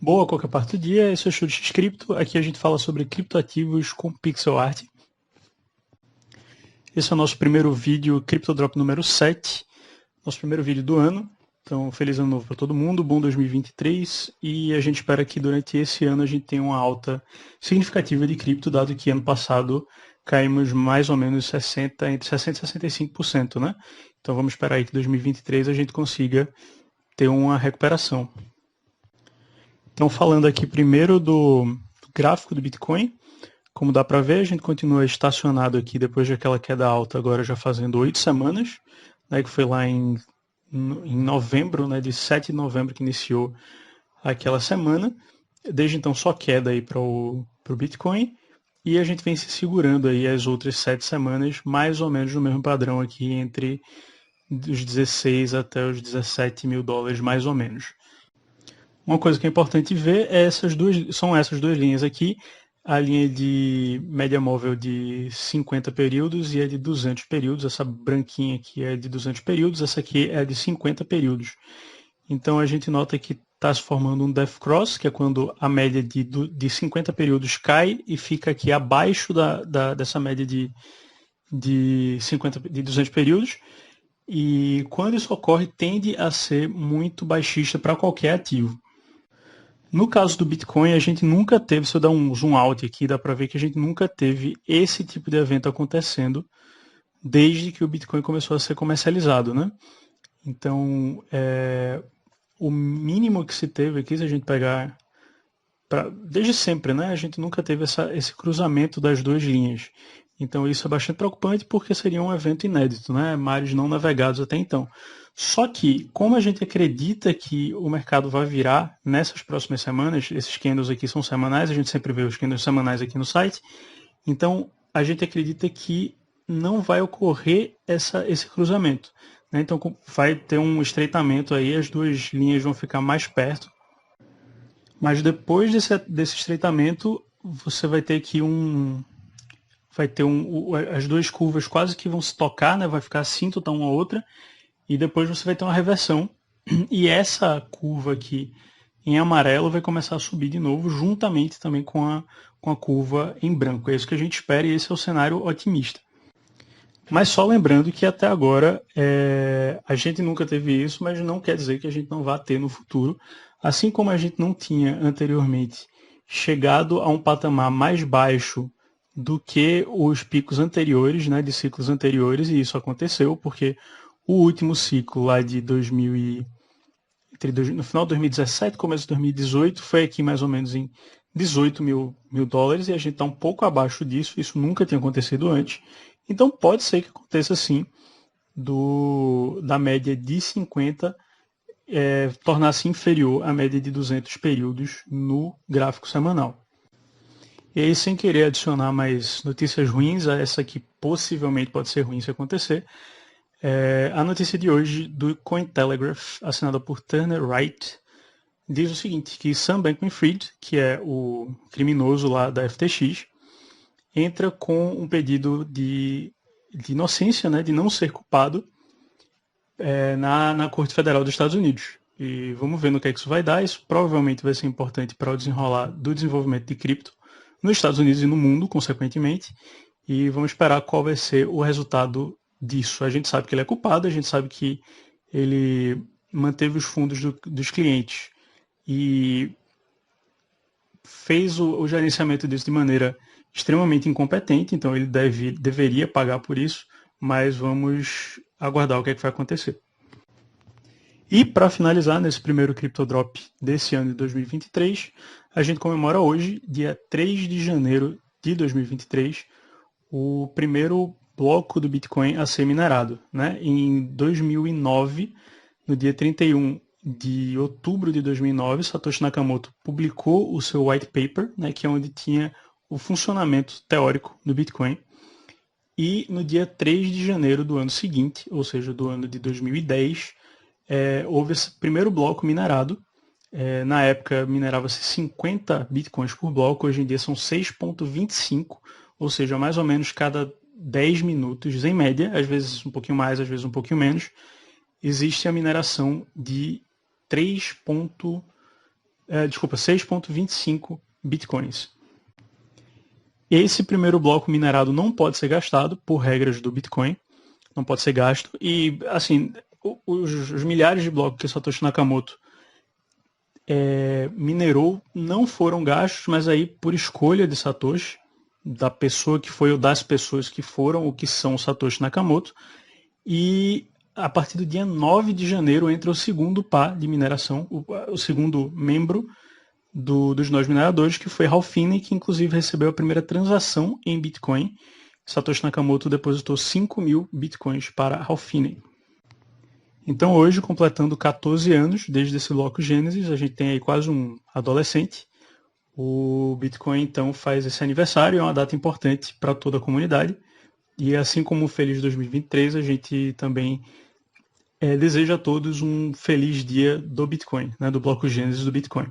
Boa, qualquer parte do dia, esse é o Chute Cripto. Aqui a gente fala sobre criptoativos com pixel art. Esse é o nosso primeiro vídeo, CryptoDrop número 7, nosso primeiro vídeo do ano. Então, feliz ano novo para todo mundo, bom 2023, e a gente espera que durante esse ano a gente tenha uma alta significativa de cripto, dado que ano passado caímos mais ou menos entre 60% e 65%, né? Então vamos esperar aí que 2023 a gente consiga ter uma recuperação. Então, falando aqui primeiro do gráfico do Bitcoin, como dá para ver, a gente continua estacionado aqui depois daquela queda alta, agora já fazendo 8 semanas, né, que foi lá em novembro, né, de 7 de novembro que iniciou aquela semana. Desde então só queda aí para o Bitcoin, e a gente vem se segurando aí as outras 7 semanas, mais ou menos no mesmo padrão aqui, entre os 16 até os 17 mil dólares, mais ou menos. Uma coisa que é importante ver é são essas duas linhas aqui, a linha de média móvel de 50 períodos e a de 200 períodos. Essa branquinha aqui é de 200 períodos, essa aqui é de 50 períodos. Então a gente nota que está se formando um death cross, que é quando a média de 50 períodos cai e fica aqui abaixo dessa média de 200 períodos. E quando isso ocorre, tende a ser muito baixista para qualquer ativo. No caso do Bitcoin, a gente nunca teve, se eu dar um zoom out aqui, dá para ver que a gente nunca teve esse tipo de evento acontecendo desde que o Bitcoin começou a ser comercializado, né? Então, o mínimo que se teve aqui, se a gente pegar, desde sempre, né? A gente nunca teve esse cruzamento das duas linhas. Então, isso é bastante preocupante porque seria um evento inédito, né? Mares não navegados até então. Só que, como a gente acredita que o mercado vai virar nessas próximas semanas, esses candles aqui são semanais, a gente sempre vê os candles semanais aqui no site, então a gente acredita que não vai ocorrer esse cruzamento, né? Então vai ter um estreitamento aí, as duas linhas vão ficar mais perto, mas depois desse estreitamento, você vai ter aqui as duas curvas quase que vão se tocar, né? Vai ficar assíntota uma a outra, e depois você vai ter uma reversão, e essa curva aqui em amarelo vai começar a subir de novo, juntamente também com a curva em branco. É isso que a gente espera, e esse é o cenário otimista. Mas só lembrando que até agora a gente nunca teve isso, mas não quer dizer que a gente não vá ter no futuro. Assim como a gente não tinha anteriormente chegado a um patamar mais baixo do que os picos anteriores, né, de ciclos anteriores, e isso aconteceu porque o último ciclo lá de no final de 2017 começo de 2018 foi aqui mais ou menos em 18 mil dólares, e a gente está um pouco abaixo disso, isso nunca tinha acontecido antes. Então pode ser que aconteça sim da média de 50 tornar-se inferior à média de 200 períodos no gráfico semanal. E aí, sem querer adicionar mais notícias ruins, a essa que possivelmente pode ser ruim se acontecer, a notícia de hoje do Cointelegraph, assinada por Turner Wright, diz o seguinte, que Sam Bankman-Fried, que é o criminoso lá da FTX, entra com um pedido de inocência, né, de não ser culpado, na Corte Federal dos Estados Unidos. E vamos ver no que é que isso vai dar. Isso provavelmente vai ser importante para o desenrolar do desenvolvimento de cripto nos Estados Unidos e no mundo, consequentemente. E vamos esperar qual vai ser o resultado disso. A gente sabe que ele é culpado, a gente sabe que ele manteve os fundos dos clientes e fez o gerenciamento disso de maneira extremamente incompetente, então ele deveria pagar por isso, mas vamos aguardar o que é que vai acontecer. E para finalizar, nesse primeiro CryptoDrop desse ano de 2023, a gente comemora hoje, dia 3 de janeiro de 2023, o primeiro bloco do Bitcoin a ser minerado, né? Em 2009, no dia 31 de outubro de 2009, Satoshi Nakamoto publicou o seu white paper, né, que é onde tinha o funcionamento teórico do Bitcoin. E no dia 3 de janeiro do ano seguinte, ou seja, do ano de 2010, houve esse primeiro bloco minerado. Na época minerava-se 50 bitcoins por bloco, hoje em dia são 6,25, ou seja, mais ou menos cada 10 minutos, em média, às vezes um pouquinho mais, às vezes um pouquinho menos, existe a mineração de 3,25 6,25 bitcoins. Esse primeiro bloco minerado não pode ser gastado por regras do Bitcoin, não pode ser gasto. E, assim, os milhares de blocos que Satoshi Nakamoto minerou não foram gastos, mas aí por escolha de Satoshi, da pessoa que foi ou das pessoas que foram ou que são Satoshi Nakamoto. E a partir do dia 9 de janeiro entra o segundo par de mineração, o segundo membro dos nós mineradores, que foi Ralph Finney, que inclusive recebeu a primeira transação em Bitcoin. Satoshi Nakamoto depositou 5.000 Bitcoins para Ralph Finney. Então hoje, completando 14 anos desde esse bloco Gênesis, a gente tem aí quase um adolescente. O Bitcoin então faz esse aniversário, é uma data importante para toda a comunidade. E assim como o Feliz 2023, a gente também deseja a todos um feliz dia do Bitcoin, né, do bloco Gênesis do Bitcoin.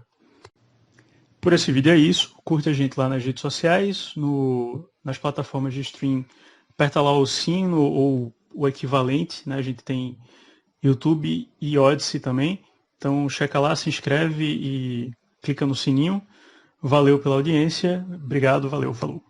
Por esse vídeo é isso. Curte a gente lá nas redes sociais, nas plataformas de stream. Aperta lá o sino ou o equivalente, né? A gente tem YouTube e Odyssey também. Então checa lá, se inscreve e clica no sininho. Valeu pela audiência. Obrigado, valeu, falou.